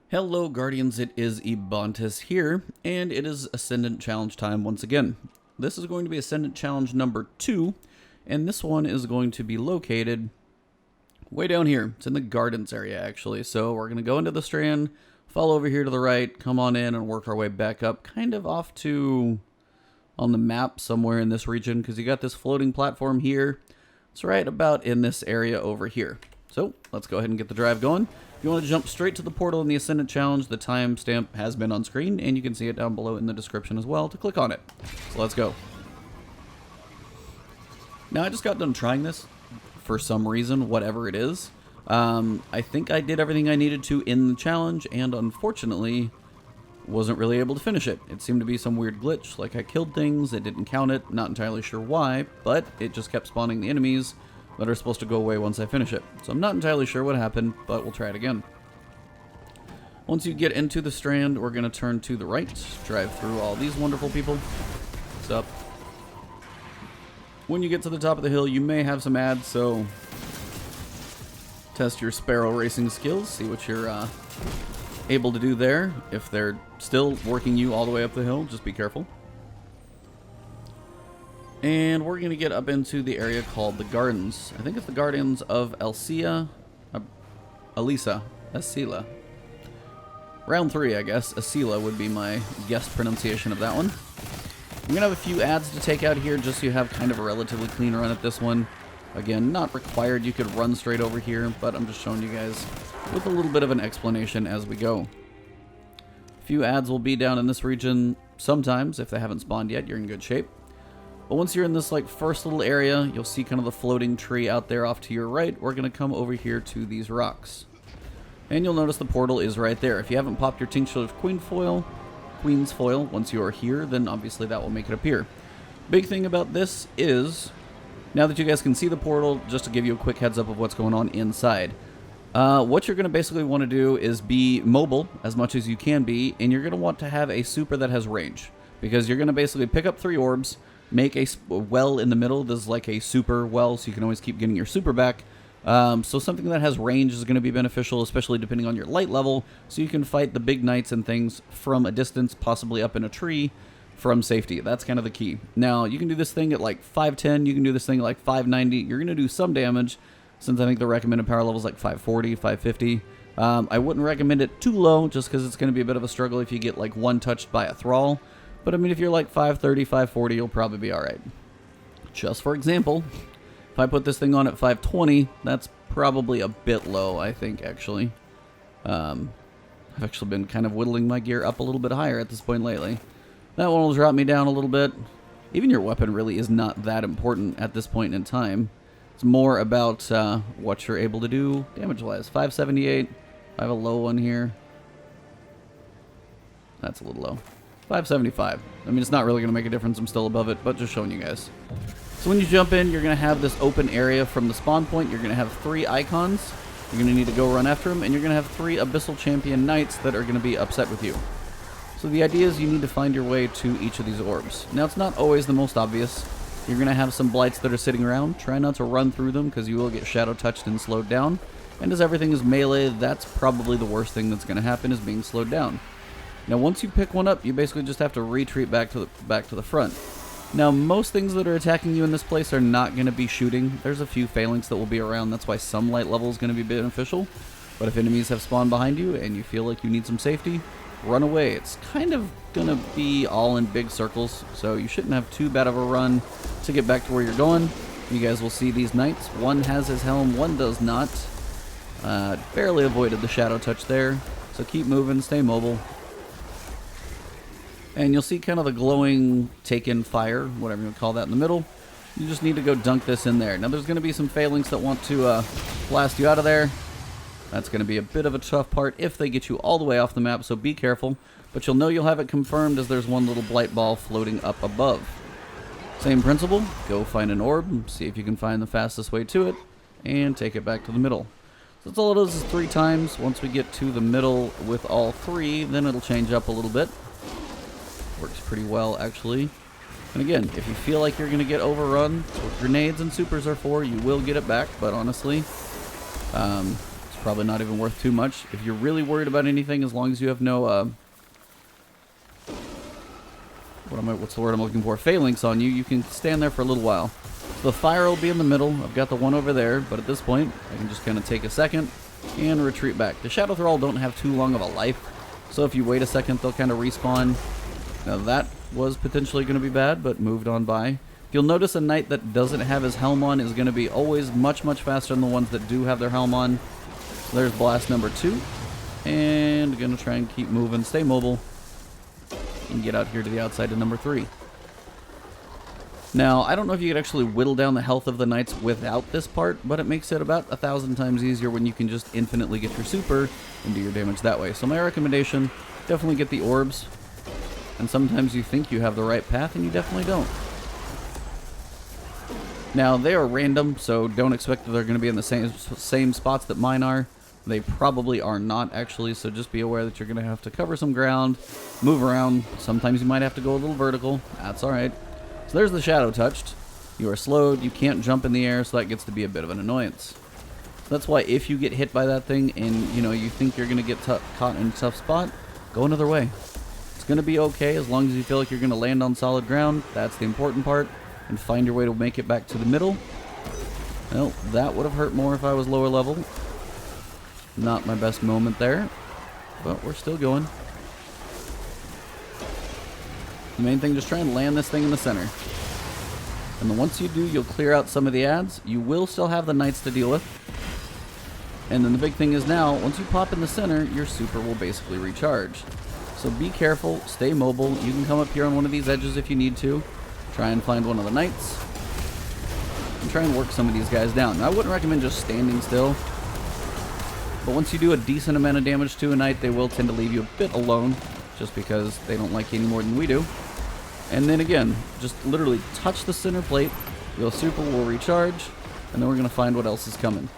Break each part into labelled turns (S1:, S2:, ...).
S1: Hello Guardians, it is Ebontis here, and it is Ascendant Challenge time once again. This is going to be Ascendant Challenge number 2, and this one is going to be located way down here. It's in the Gardens area actually, so we're going to go into the Strand, fall over here to the right, come on in and work our way back up, kind of off to on the map somewhere in this region, because you got this floating platform here. It's right about in this area over here. So let's go ahead and get the drive going. If you want to jump straight to the portal in the Ascendant Challenge, the timestamp has been on screen, and you can see it down below in the description as well to click on it. So let's go. Now I just got done trying this for some reason, whatever it is. I think I did everything I needed to in the challenge, and unfortunately wasn't really able to finish it. It seemed to be some weird glitch, like I killed things, it didn't count it, not entirely sure why, but it just kept spawning the enemies that are supposed to go away once I finish it. So I'm not entirely sure what happened, but we'll try it again. Once you get into the Strand, we're going to turn to the right, drive through all these wonderful people. What's up? When you get to the top of the hill, you may have some ads, so test your sparrow racing skills, see what you're able to do there. If they're still working you all the way up the hill, just be careful. And we're going to get up into the area called the Gardens. I think it's the Gardens of Esila. Round 3, I guess. Esila would be my guess pronunciation of that one. I'm going to have a few ads to take out here just so you have kind of a relatively clean run at this one. Again, not required. You could run straight over here, but I'm just showing you guys with a little bit of an explanation as we go. A few ads will be down in this region sometimes. If they haven't spawned yet, you're in good shape. But once you're in this first little area, you'll see kind of the floating tree out there off to your right. We're going to come over here to these rocks. And you'll notice the portal is right there. If you haven't popped your Tincture of Queen's Foil, once you are here, then obviously that will make it appear. Big thing about this is, now that you guys can see the portal, just to give you a quick heads up of what's going on inside. What you're going to basically want to do is be mobile as much as you can be, and you're going to want to have a super that has range. Because you're going to basically pick up 3 orbs, make a well in the middle. This is like a super well, so you can always keep getting your super back. So something that has range is going to be beneficial, especially depending on your light level, so you can fight the big knights and things from a distance, possibly up in a tree, from safety. That's kind of the key. Now, you can do this thing at like 510, you can do this thing at like 590. You're going to do some damage, since I think the recommended power level is like 540, 550. I wouldn't recommend it too low, just because it's going to be a bit of a struggle if you get like one touched by a thrall. But I mean, if you're like 530, 540, you'll probably be alright. Just for example, if I put this thing on at 520, that's probably a bit low, I think, actually. I've actually been kind of whittling my gear up a little bit higher at this point lately. That one will drop me down a little bit. Even your weapon really is not that important at this point in time. It's more about what you're able to do damage-wise. 578. I have a low one here. That's a little low. 575. I mean, it's not really going to make a difference. I'm still above it, but just showing you guys. So when you jump in, you're going to have this open area from the spawn point. You're going to have 3 icons. You're going to need to go run after them, and you're going to have 3 Abyssal Champion Knights that are going to be upset with you. So the idea is you need to find your way to each of these orbs. Now, it's not always the most obvious. You're going to have some blights that are sitting around. Try not to run through them, because you will get shadow touched and slowed down. And as everything is melee, that's probably the worst thing that's going to happen, is being slowed down. Now, once you pick one up, you basically just have to retreat back to the front. Now, most things that are attacking you in this place are not going to be shooting. There's a few phalanx that will be around. That's why some light level is going to be beneficial. But if enemies have spawned behind you and you feel like you need some safety, run away. It's kind of going to be all in big circles, so you shouldn't have too bad of a run to get back to where you're going. You guys will see these knights. One has his helm, one does not. Barely avoided the shadow touch there. So keep moving, stay mobile. And you'll see kind of the glowing taken fire, whatever you would call that, in the middle. You just need to go dunk this in there. Now there's going to be some phalanx that want to blast you out of there. That's going to be a bit of a tough part if they get you all the way off the map, so be careful. But you'll know you'll have it confirmed as there's one little blight ball floating up above. Same principle, go find an orb, see if you can find the fastest way to it, and take it back to the middle. So that's all it is 3 times. Once we get to the middle with all 3, then it'll change up a little bit. Works pretty well, actually. And again, if you feel like you're going to get overrun, that's what grenades and supers are for. You will get it back, but honestly, it's probably not even worth too much. If you're really worried about anything, as long as you have no, what's the word I'm looking for? Phalanx on you, you can stand there for a little while. So the fire will be in the middle. I've got the one over there, but at this point, I can just kind of take a second and retreat back. The Shadow Thrall don't have too long of a life, so if you wait a second, they'll kind of respawn. Now that was potentially going to be bad, but moved on by. If you'll notice, a knight that doesn't have his helm on is going to be always much, much faster than the ones that do have their helm on. So there's blast number 2. And going to try and keep moving, stay mobile, and get out here to the outside to number 3. Now, I don't know if you could actually whittle down the health of the knights without this part, but it makes it about 1,000 times easier when you can just infinitely get your super and do your damage that way. So my recommendation, definitely get the orbs. And sometimes you think you have the right path, and you definitely don't. Now, they are random, so don't expect that they're going to be in the same spots that mine are. They probably are not, actually, so just be aware that you're going to have to cover some ground, move around. Sometimes you might have to go a little vertical. That's alright. So there's the Shadow Touched. You are slowed, you can't jump in the air, so that gets to be a bit of an annoyance. So that's why if you get hit by that thing and, you think you're going to get caught in a tough spot, go another way. Going to be okay as long as you feel like you're going to land on solid ground. That's the important part. And find your way to make it back to the middle. Well, that would have hurt more if I was lower level. Not my best moment there, but we're still going. The main thing, just try and land this thing in the center. And then once you do, you'll clear out some of the ads. You will still have the knights to deal with. And then the big thing is now, once you pop in the center, your super will basically recharge. So be careful, stay mobile. You can come up here on one of these edges if you need to. Try and find one of the knights. And try and work some of these guys down. Now, I wouldn't recommend just standing still. But once you do a decent amount of damage to a knight, they will tend to leave you a bit alone. Just because they don't like you any more than we do. And then again, just literally touch the center plate. Your super will recharge. And then we're going to find what else is coming.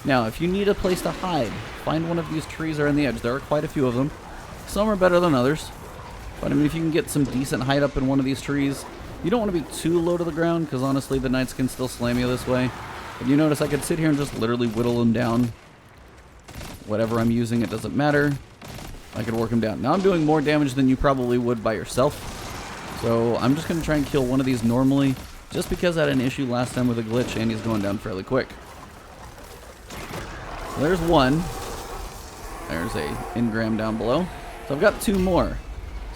S1: Now, if you need a place to hide, find one of these trees or on the edge. There are quite a few of them. Some are better than others. But I mean, if you can get some decent height up in one of these trees, you don't want to be too low to the ground, because honestly, the knights can still slam you this way. But you notice I could sit here and just literally whittle them down. Whatever I'm using, it doesn't matter. I could work them down. Now I'm doing more damage than you probably would by yourself. So I'm just going to try and kill one of these normally, just because I had an issue last time with a glitch, and he's going down fairly quick. There's one. There's a engram down below. So I've got 2 more.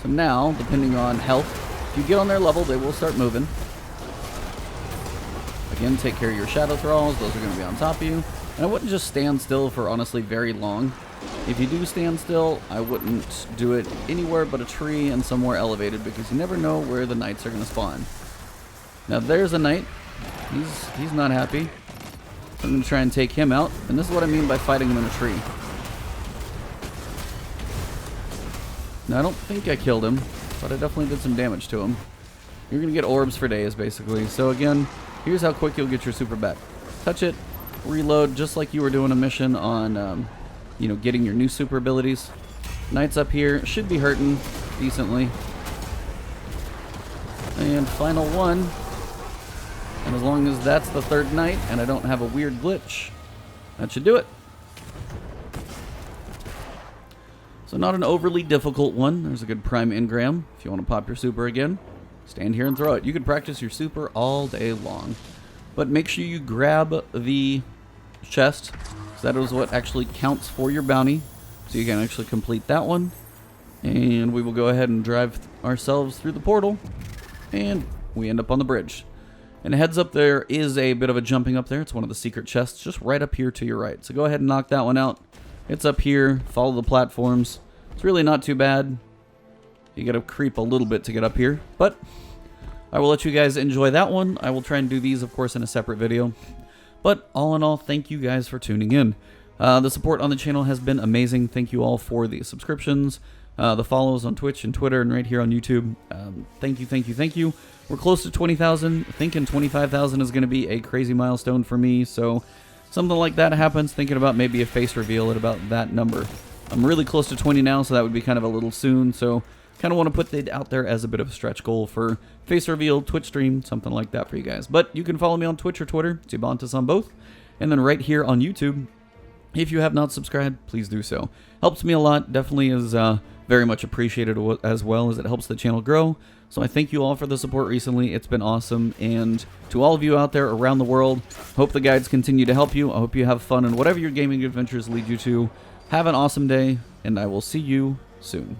S1: So now, depending on health, if you get on their level, they will start moving. Again, take care of your Shadow Thralls. Those are going to be on top of you. And I wouldn't just stand still for, honestly, very long. If you do stand still, I wouldn't do it anywhere but a tree and somewhere elevated, because you never know where the knights are going to spawn. Now, there's a knight. He's not happy. I'm going to try and take him out, and this is what I mean by fighting him in a tree. Now, I don't think I killed him, but I definitely did some damage to him. You're going to get orbs for days, basically. So again, here's how quick you'll get your super back. Touch it, reload, just like you were doing a mission on, getting your new super abilities. Knights up here should be hurting decently. And final one. And as long as that's the 3rd knight, and I don't have a weird glitch, that should do it. So not an overly difficult one. There's a good prime engram. If you want to pop your super again, stand here and throw it. You can practice your super all day long. But make sure you grab the chest, because that is what actually counts for your bounty. So you can actually complete that one. And we will go ahead and drive ourselves through the portal. And we end up on the bridge. And a heads up, there is a bit of a jumping up there. It's one of the secret chests just right up here to your right. So go ahead and knock that one out. It's up here. Follow the platforms. It's really not too bad. You got to creep a little bit to get up here. But I will let you guys enjoy that one. I will try and do these, of course, in a separate video. But all in all, thank you guys for tuning in. The support on the channel has been amazing. Thank you all for the subscriptions, the follows on Twitch and Twitter, and right here on YouTube. Thank you, thank you, thank you. We're close to 20,000. Thinking 25,000 is going to be a crazy milestone for me. So something like that happens, thinking about maybe a face reveal at about that number. I'm really close to 20 now, so that would be kind of a little soon. So kind of want to put it out there as a bit of a stretch goal for face reveal, Twitch stream, something like that for you guys. But you can follow me on Twitch or Twitter. It's Ebontis on both. And then right here on YouTube, if you have not subscribed, please do so. Helps me a lot, definitely is very much appreciated as well, as it helps the channel grow. So I thank you all for the support recently. It's been awesome. And to all of you out there around the world, hope the guides continue to help you. I hope you have fun in whatever your gaming adventures lead you to. Have an awesome day, and I will see you soon.